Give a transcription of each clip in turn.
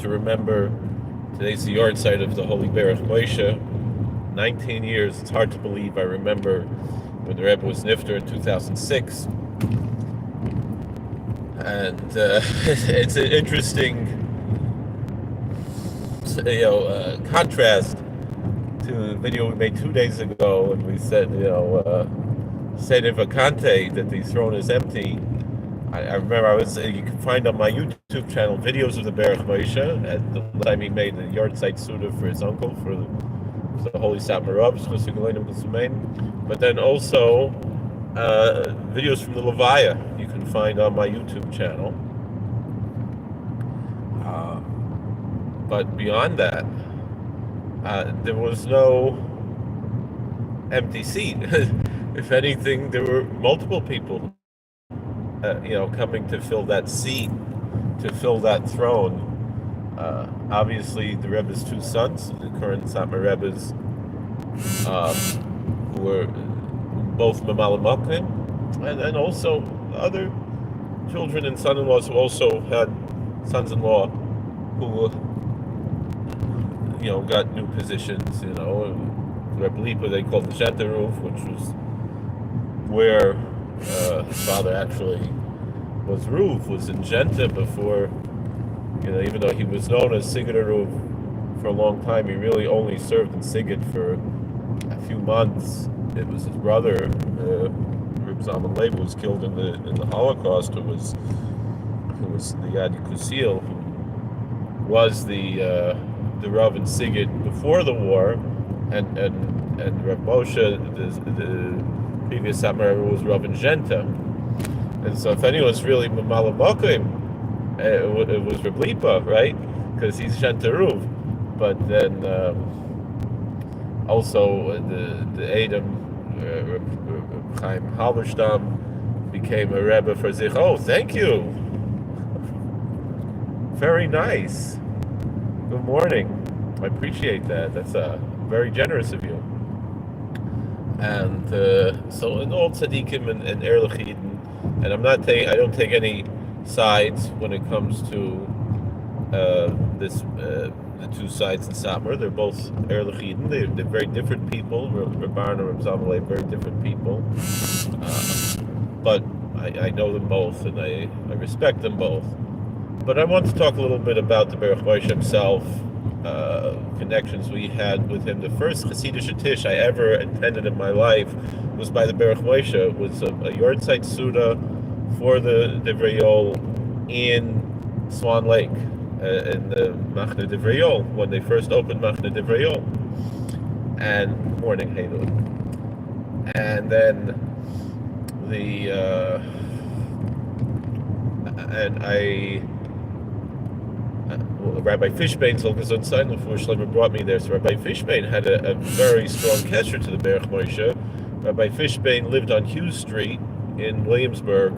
to remember today's the yard site of the Holy Berach Moshe. 19 years, it's hard to believe. I remember when the Rebbe was nifter in 2006. And it's an interesting contrast to the video we made 2 days ago when we said, Seder Vacante, that the throne is empty. I remember you can find on my YouTube channel videos of the Berach Moshe at the time he made the yard site Suda for his uncle, for the Holy Satmar Rebbe, but then also videos from the Levaya you can find on my YouTube channel. But beyond that, there was no empty seat. If anything, there were multiple people coming to fill that seat, to fill that throne. Obviously, the Rebbe's two sons, the current Satmar Rebbes, who were both Mamalamokim, and also other children and son-in-laws who also had sons-in-law who, got new positions. Rebbe Lipa, they called the Shenteruf, which was where his father actually was in Genta before, even though he was known as Sigid Aruv for a long time, he really only served in Sigid for a few months. It was his brother, Reb Zalman Leib, who was killed in the Holocaust, who was the Yad Kusil, who was the Rav in Sigid before the war, and Reb Moshe, the previous Satmar Rebbe, was Rav in Genta. And so if anyone's really Mamalamokim, it was Reb Lipa, right? Because he's Shenteruv. But then also the Adam, Reb Chaim Halberstam, became a Rebbe for Zich. Oh, thank you. Very nice. Good morning. I appreciate that. That's very generous of you. And so in all tzaddikim and Erlich Eden, and I don't take any sides when it comes to the two sides in Satmar. They're both Erlich Eden. They're very different people. Reb Aaron and Reb Zalman Leib, very different people. But I know them both, and I respect them both. But I want to talk a little bit about the Berach Moshe himself, connections we had with him. The first Hasidic Tish I ever attended in my life was by the Berach Moshe. It was a yard site Suda for the Divrei Yol in Swan Lake, in the Machne Divrei Yol, when they first opened Machne Divrei Yol. And morning, Heidu. And then Rabbi Fishbane, Zolgazon Seinel for Shlomo, brought me there. So Rabbi Fishbane had a very strong kesher to the Berach Moshe. Rabbi Fishbane lived on Hughes Street in Williamsburg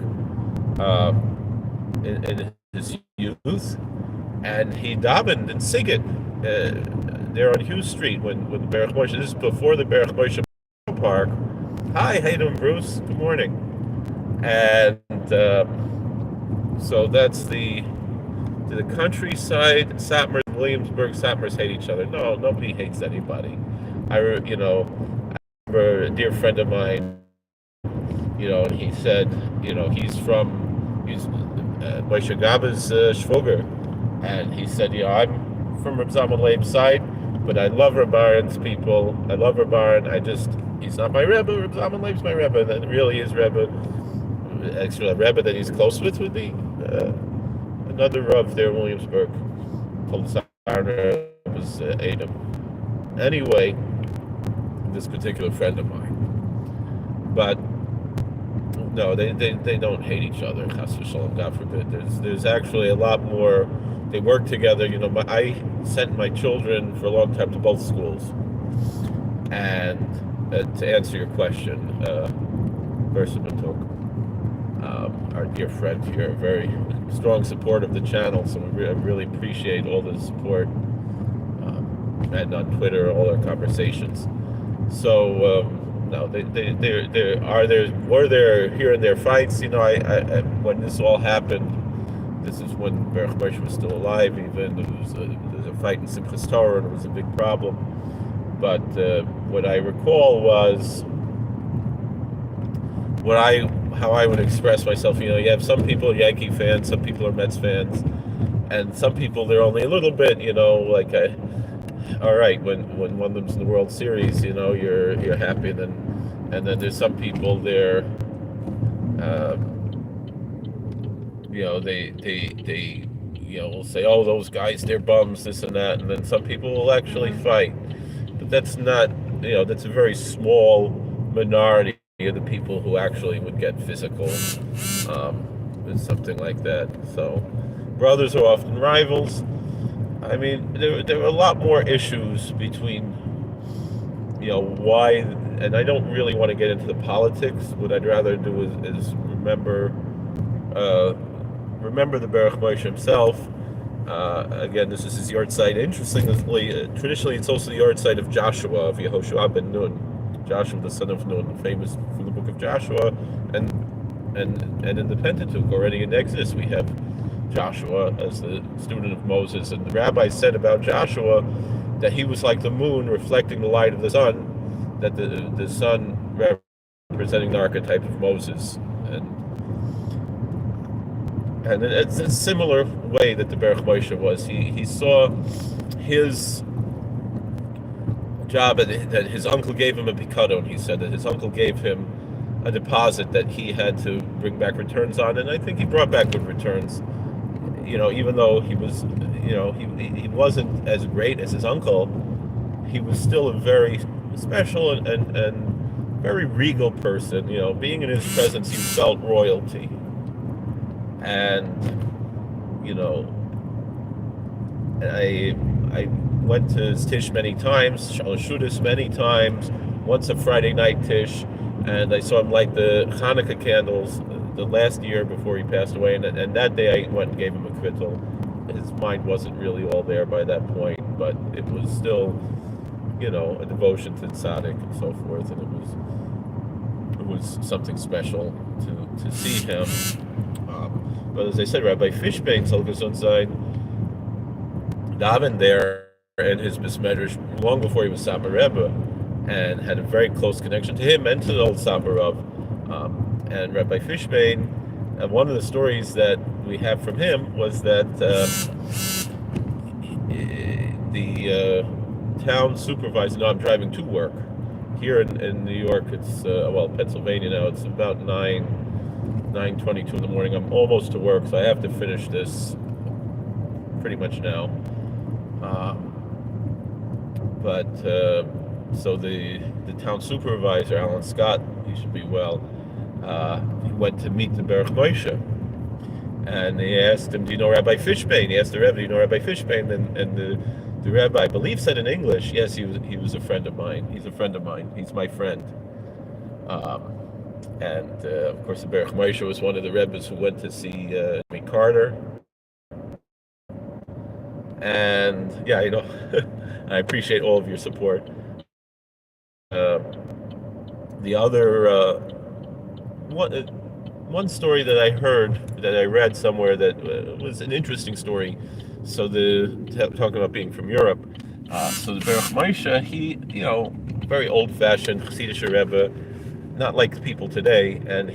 in his youth, and he davened in Sigid there on Hughes Street when the Berach Moshe. This is before the Berach Moshe Park. Hi, how you doing, Bruce? Good morning. And so that's the countryside. Satmar, Williamsburg, Satmars hate each other. No, nobody hates anybody. I remember a dear friend of mine, he said, he's Moshe Gaba's shvoger, and he said, I'm from Reb Zalman Leib's side, but I love Reb Aaron's people. I love Reb Aaron. He's not my Rebbe. Reb Zalman Leib's my Rebbe. And then really his Rebbe, actually a Rebbe that he's close with would be another Rav there in Williamsburg, called Satmar was Adam. Anyway, this particular friend of mine. But no, they don't hate each other. Chas v'shalom, God forbid. There's actually a lot more. They work together. I sent my children for a long time to both schools. And to answer your question, Versa Batuk, our dear friend here, a very strong support of the channel, so I really appreciate all the support, and on Twitter, all our conversations. So no, were there here and there fights. I when this all happened, this is when Baruch Moshe was still alive. Even there was a fight in Simchas Torah, and it was a big problem. But what I recall was how I would express myself. You have some people are Yankee fans, some people are Mets fans, and some people they're only a little bit. Like all right, when one of them's in the World Series, you're happy, and then there's some people there. They will say, oh, those guys, they're bums, this and that, and then some people will actually fight. But that's not, that's a very small minority of the people who actually would get physical with something like that. So brothers are often rivals. I mean, there are a lot more issues between, why, and I don't really want to get into the politics. What I'd rather do is remember the Baruch Moshe himself. Again, this is his yard site. Interestingly, traditionally, it's also the yard site of Joshua, of Yehoshua ben Nun, Joshua the son of Nun, famous from the book of Joshua, and in the Pentateuch already in Exodus we have Joshua as the student of Moses, and the rabbi said about Joshua that he was like the moon reflecting the light of the sun, that the sun representing the archetype of Moses, and it's a similar way that the Baruch Moshe was. He saw his job that his uncle gave him a pikadon. He said that his uncle gave him a deposit that he had to bring back returns on, and I think he brought back good returns. Even though he was, he wasn't as great as his uncle, he was still a very special and very regal person. Being in his presence, you felt royalty. And I went to his tish many times, Shalashudis many times, once a Friday night tish, and I saw him light the Hanukkah candles the last year before he passed away, and that day I went and gave him a kvittel. His mind wasn't really all there by that point, but it was still, a devotion to tzaddik and so forth, and it was something special to see him. But as I said, Rabbi Fishbein, Soll gesund sein, davened there in his Bismedrash long before he was Satmar Rebbe, and had a very close connection to him and to the old Satmar Rebbe. And Rabbi Fishbein, one of the stories that we have from him was that the town supervisor, I'm driving to work. Here in New York, it's, Pennsylvania now, it's about 9:22 in the morning. I'm almost to work, so I have to finish this pretty much now. So the town supervisor, Alan Scott, he should be well, he went to meet the Baruch Moshe, and he asked him, do you know Rabbi Fishbein? He asked the Rebbe, do you know Rabbi Fishbein? And the Rebbe, I believe, said in English, yes, he was a friend of mine. He's a friend of mine. He's my friend. And of course, the Baruch Moshe was one of the Rebbes who went to see Jimmy Carter. And yeah, I appreciate all of your support. The other one story that I heard, that I read somewhere, that was an interesting story. So talking about being from Europe. So the Baruch Moshe, he, very old-fashioned Hasidic Rabbi, not like people today, and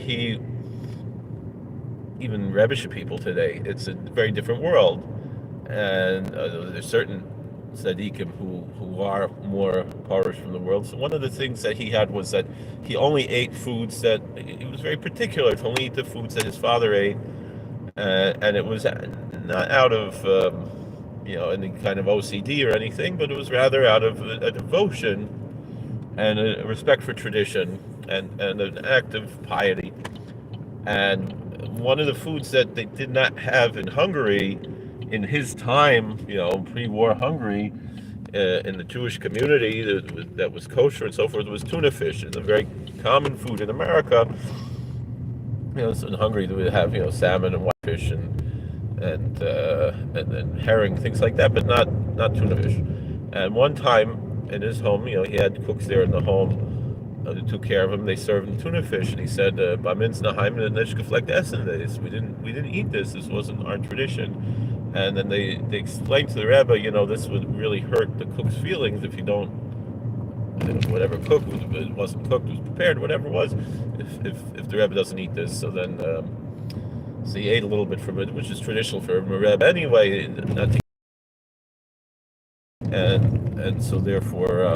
even Rebbe's people today, it's a very different world. And there's certain tzaddikim who are more parish from the world. So one of the things that he had was that he only ate foods that, he was very particular to only eat the foods that his father ate, and it was not out of any kind of OCD or anything, but it was rather out of a devotion and a respect for tradition and an act of piety. And one of the foods that they did not have in Hungary in his time, pre-war Hungary, in the Jewish community that was kosher and so forth, was tuna fish. It's a very common food in America. So in Hungary they would have salmon and whitefish and then herring, things like that, but not tuna fish. And one time in his home, he had cooks there in the home, took care of him. They served him tuna fish, and he said, "Bamins naheim neshgeflekt essen this. We didn't eat this. This wasn't our tradition." And then they explained to the Rebbe, this would really hurt the cook's feelings if you don't, whatever cooked, it wasn't cooked, it was prepared, whatever it was, if the Rebbe doesn't eat this. So then, so he ate a little bit from it, which is traditional for a Rebbe anyway, not to, and so therefore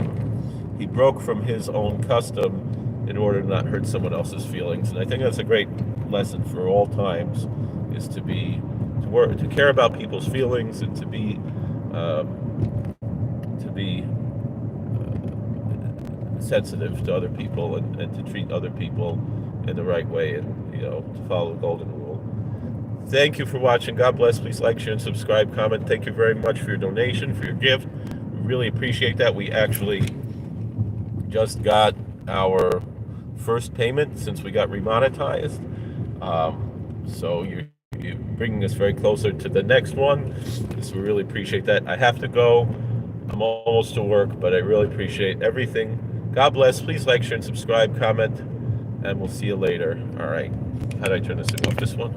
he broke from his own custom in order to not hurt someone else's feelings. And I think that's a great lesson for all times, is to care about people's feelings, and to be sensitive to other people, and to treat other people in the right way, and to follow the golden rule. Thank you for watching. God bless. Please like, share, and subscribe, comment. Thank you very much for your donation, for your gift. We really appreciate that. We actually just got our first payment since we got remonetized. So you're bringing us very closer to the next one. So we really appreciate that. I have to go. I'm almost to work, but I really appreciate everything. God bless. Please like, share, and subscribe, comment, and we'll see you later. All right. How do I turn this off? This one?